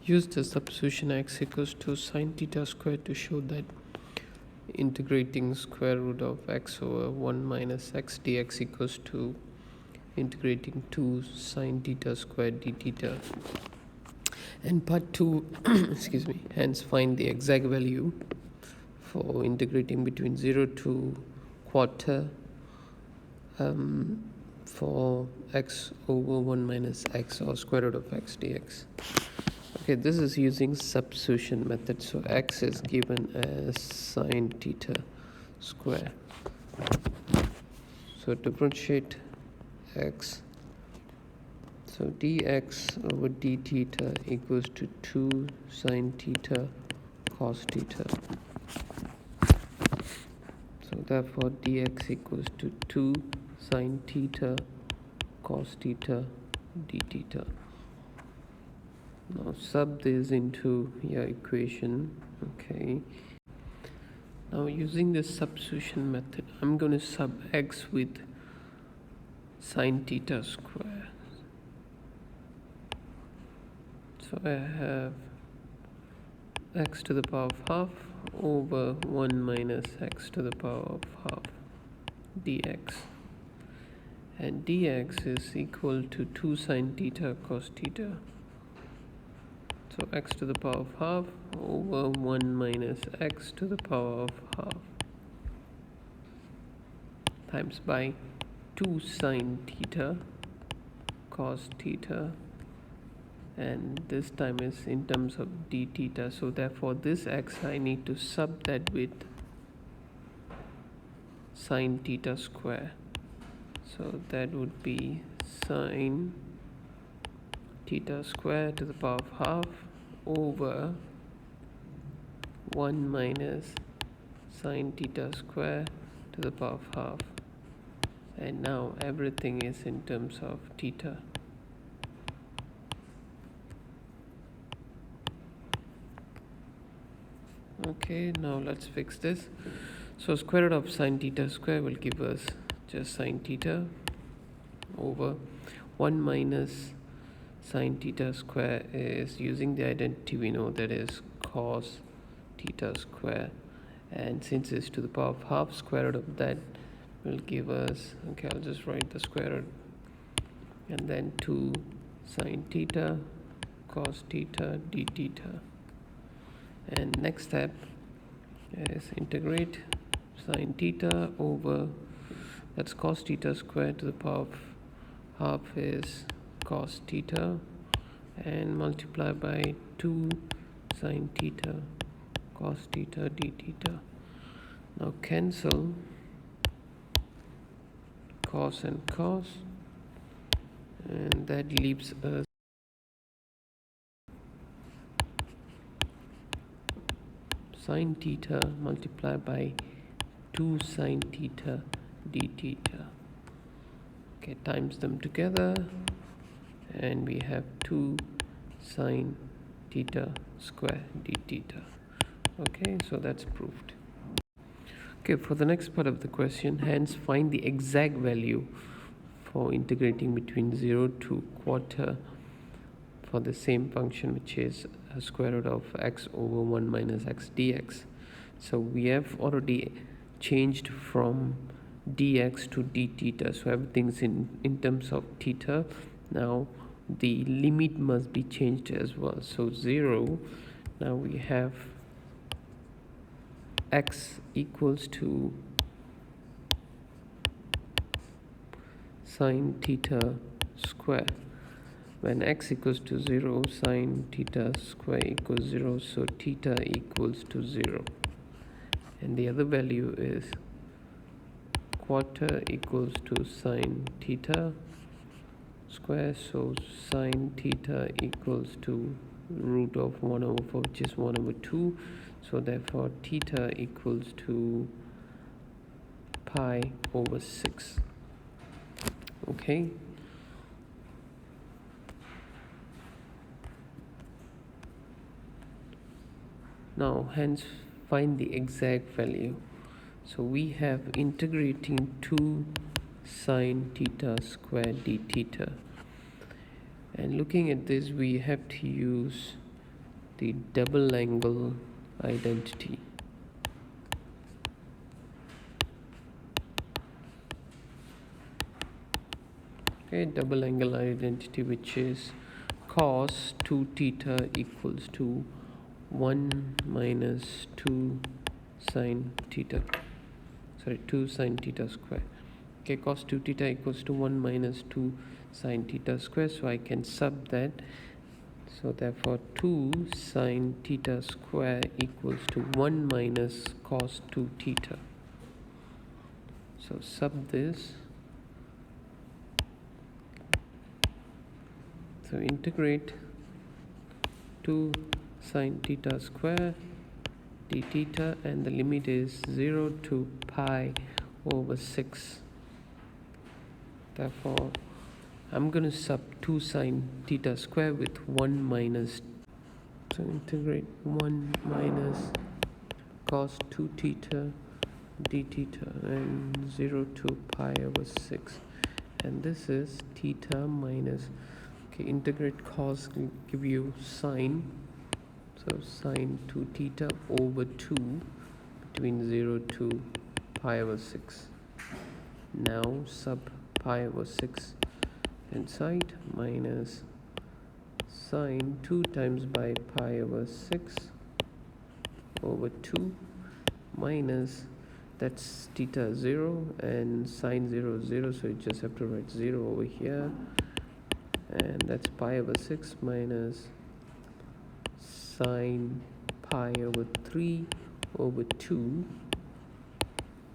Use the substitution x equals to sine theta squared to show that integrating square root of x over 1 minus x dx equals to integrating 2 sine theta squared d theta. And part 2 excuse me, hence find the exact value for integrating between 0 to quarter for x over 1 minus x or square root of x dx. Okay, this is using substitution method. So x is given as sine theta square. So differentiate x. So dx over d theta equals to 2 sine theta cos theta. So therefore dx equals to 2 sine theta cos theta d theta. Now sub this into your equation. Okay. Now using the substitution method, I'm going to sub x with sine theta square. So I have x to the power of half over 1 minus x to the power of half dx. And dx is equal to 2 sine theta cos theta. So x to the power of half over 1 minus x to the power of half times by 2 sine theta cos theta, and this time is in terms of d theta. So therefore this x I need to sub that with sine theta square. So that would be sine theta square to the power of half over 1 minus sine theta square to the power of half. And now everything is in terms of theta. Okay, now let's fix this. So square root of sine theta square will give us just sine theta over 1 minus sine theta square is using the identity we know, that is cos theta square, and since it's to the power of half, square root of that will give us, okay, I'll just write the square root, and then 2 sine theta cos theta d theta. And next step is integrate sine theta over, that's cos theta square to the power of half is cos theta, and multiply by 2 sine theta cos theta d theta. Now cancel cos and cos, and that leaves us sine theta multiplied by 2 sine theta d theta. Okay, times them together and we have 2 sine theta square d theta. Okay, so that's proved. Okay, for the next part of the question, hence find the exact value for integrating between 0 to quarter for the same function, which is a square root of x over 1 minus x dx. So we have already changed from dx to d theta, so everything's in terms of theta. Now the limit must be changed as well. So 0, now we have x equals to sine theta square. When x equals to 0, sine theta square equals 0, so theta equals to 0. And the other value is quarter equals to sine theta square, so sine theta equals to root of 1 over 4, which is 1 over 2. So therefore theta equals to pi over 6. Okay. Now hence find the exact value. So we have integrating 2 sine theta square d theta, and looking at this we have to use the double angle identity. Okay, double angle identity, which is cos 2 theta equals to 1 minus 2 sine theta, 2 sine theta square. Okay, cos 2 theta equals to 1 minus 2 sine theta square, so I can sub that. So therefore 2 sine theta square equals to 1 minus cos 2 theta. So sub this. So integrate 2 sine theta square d theta, and the limit is 0 to pi over 6. Therefore I'm going to sub 2 sine theta square with 1 minus. So integrate 1 minus cos 2 theta d theta and 0 to pi over 6, and this is theta minus, okay, integrate cos will give you sine, so sine 2 theta over 2 between 0 to pi over 6. Now sub pi over 6 inside, minus sine 2 times by pi over 6 over 2 minus, that's theta 0 and sine 0 0, so you just have to write 0 over here, and that's pi over 6 minus sine pi over 3 over 2,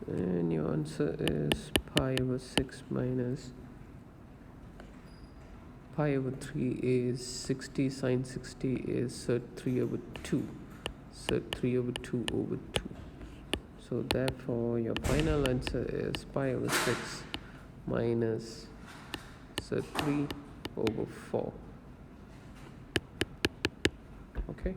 and your answer is pi over 6 minus pi over 3 is 60, sine 60 is sec 3 over 2, sec 3 over 2 over 2. So therefore your final answer is pi over 6 minus sec 3 over 4. Okay.